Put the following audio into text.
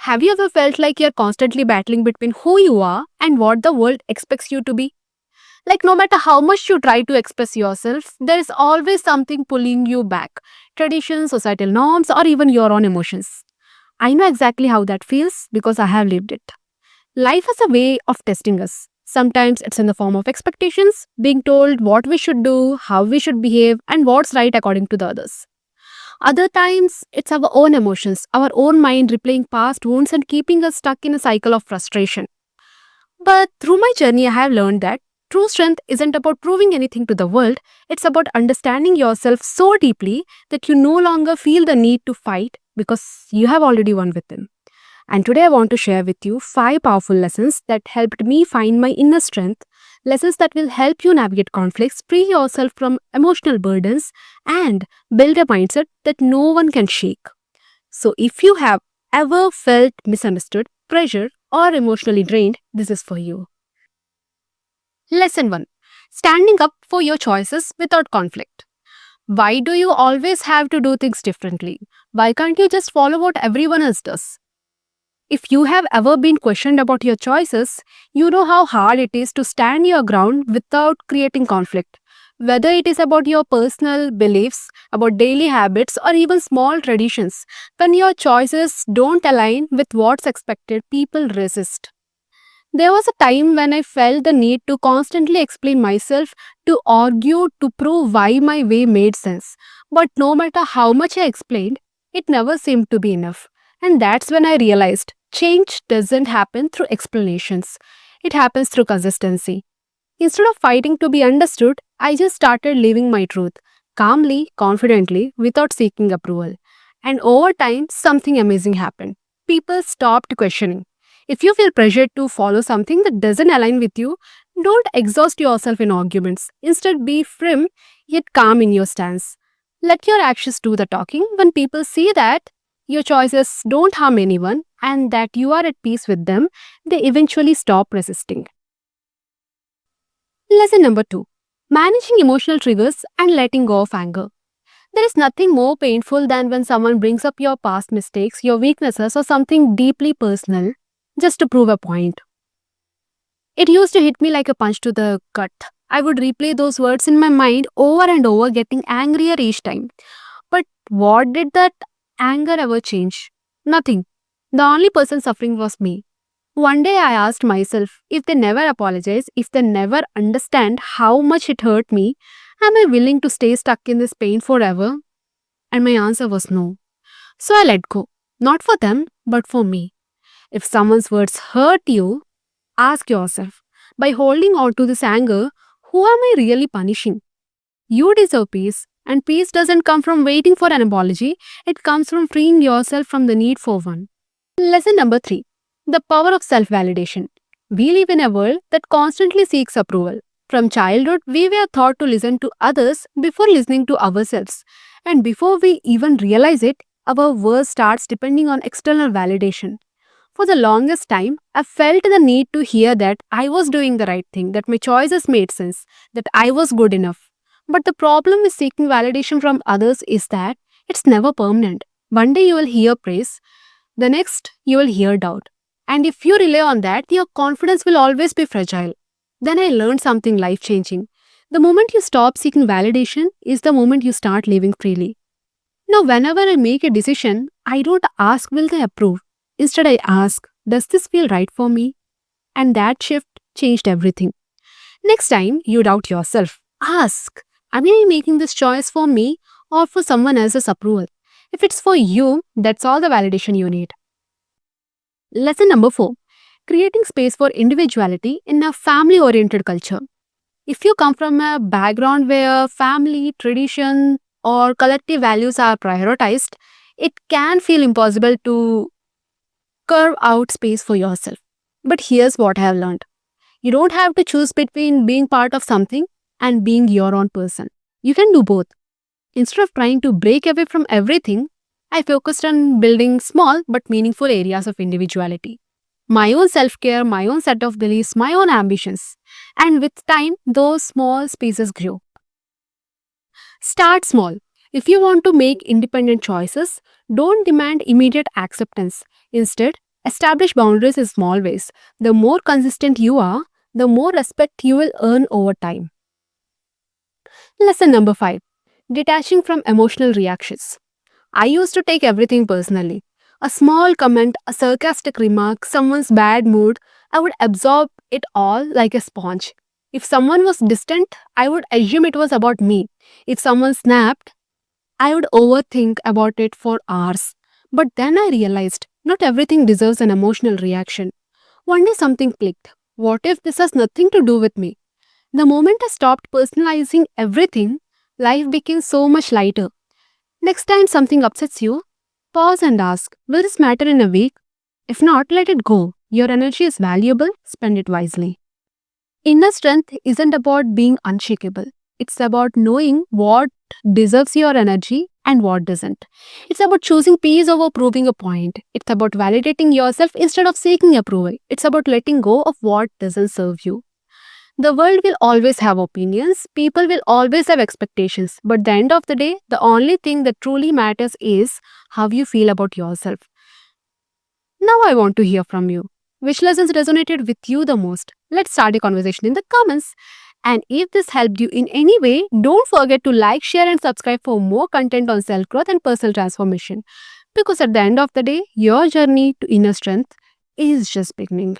Have you ever felt like you're constantly battling between who you are and what the world expects you to be? Like, no matter how much you try to express yourself, there is always something pulling you back: traditions, societal norms, or even your own emotions. I know exactly how that feels because I have lived it. Life has a way of testing us. Sometimes it's in the form of expectations, being told what we should do, how we should behave, and what's right according to the others. Other times, it's our own emotions, our own mind replaying past wounds and keeping us stuck in a cycle of frustration. But through my journey, I have learned that true strength isn't about proving anything to the world, it's about understanding yourself so deeply that you no longer feel the need to fight because you have already won within. And today I want to share with you 5 powerful lessons that helped me find my inner strength, lessons that will help you navigate conflicts, free yourself from emotional burdens, and build a mindset that no one can shake. So, if you have ever felt misunderstood, pressured, or emotionally drained, this is for you. Lesson 1: Standing up for your choices without conflict. Why do you always have to do things differently? Why can't you just follow what everyone else does? If you have ever been questioned about your choices, you know how hard it is to stand your ground without creating conflict. Whether it is about your personal beliefs, about daily habits, or even small traditions, when your choices don't align with what's expected, people resist. There was a time when I felt the need to constantly explain myself, to argue, to prove why my way made sense. But no matter how much I explained, it never seemed to be enough. And that's when I realized change doesn't happen through explanations, it happens through consistency. Instead of fighting to be understood, I just started living my truth, calmly, confidently, without seeking approval. And over time, something amazing happened. People stopped questioning. If you feel pressured to follow something that doesn't align with you, don't exhaust yourself in arguments. Instead, be firm yet calm in your stance. Let your actions do the talking. When people see that your choices don't harm anyone and that you are at peace with them, they eventually stop resisting. Lesson number 2: Managing emotional triggers and letting go of anger. There is nothing more painful than when someone brings up your past mistakes, your weaknesses, or something deeply personal just to prove a point. It used to hit me like a punch to the gut. I would replay those words in my mind over and over, getting angrier each time. But what did that anger ever change? Nothing. The only person suffering was me. One day I asked myself, if they never apologize, if they never understand how much it hurt me, am I willing to stay stuck in this pain forever? And my answer was no. So I let go. Not for them, but for me. If someone's words hurt you, ask yourself, by holding on to this anger, who am I really punishing? You deserve peace, and peace doesn't come from waiting for an apology, it comes from freeing yourself from the need for one. Lesson number 3: The power of self validation. We live in a world that constantly seeks approval. From childhood, we were taught to listen to others before listening to ourselves. And before we even realize it, our worth starts depending on external validation. For the longest time, I felt the need to hear that I was doing the right thing, that my choices made sense, that I was good enough. But the problem with seeking validation from others is that it's never permanent. One day you will hear praise, the next you will hear doubt. And if you rely on that, your confidence will always be fragile. Then I learned something life changing. The moment you stop seeking validation is the moment you start living freely. Now, whenever I make a decision, I don't ask, will they approve? Instead, I ask, does this feel right for me? And that shift changed everything. Next time you doubt yourself, ask, am I making this choice for me or for someone else's approval? If it's for you, that's all the validation you need. Lesson number 4: Creating space for individuality in a family oriented culture. If you come from a background where family, tradition, or collective values are prioritized, it can feel impossible to carve out space for yourself. But here's what I have learned: you don't have to choose between being part of something and being your own person. You can do both. Instead of trying to break away from everything, I focused on building small but meaningful areas of individuality. My own self care, my own set of beliefs, my own ambitions. And with time, those small spaces grew. Start small. If you want to make independent choices, don't demand immediate acceptance. Instead, Establish boundaries in small ways. The more consistent you are, the more respect you will earn over time. Lesson number 5, detaching from emotional reactions. I used to take everything personally. A small comment, a sarcastic remark, someone's bad mood, I would absorb it all like a sponge. If someone was distant, I would assume it was about me. If someone snapped, I would overthink about it for hours. But then I realized not everything deserves an emotional reaction. One day something clicked. What if this has nothing to do with me? The moment I stopped personalizing everything, life became so much lighter. Next time something upsets you, pause and ask, will this matter in a week? If not, let it go. Your energy is valuable, spend it wisely. Inner strength isn't about being unshakable. It's about knowing what deserves your energy and what doesn't. It's about choosing peace over proving a point. It's about validating yourself instead of seeking approval. It's about letting go of what doesn't serve you. The world will always have opinions, people will always have expectations, but at the end of the day, the only thing that truly matters is how you feel about yourself. Now I want to hear from you. Which lessons resonated with you the most? Let's start a conversation in the comments. And if this helped you in any way, don't forget to like, share, and subscribe for more content on self growth and personal transformation. Because at the end of the day, your journey to inner strength is just beginning.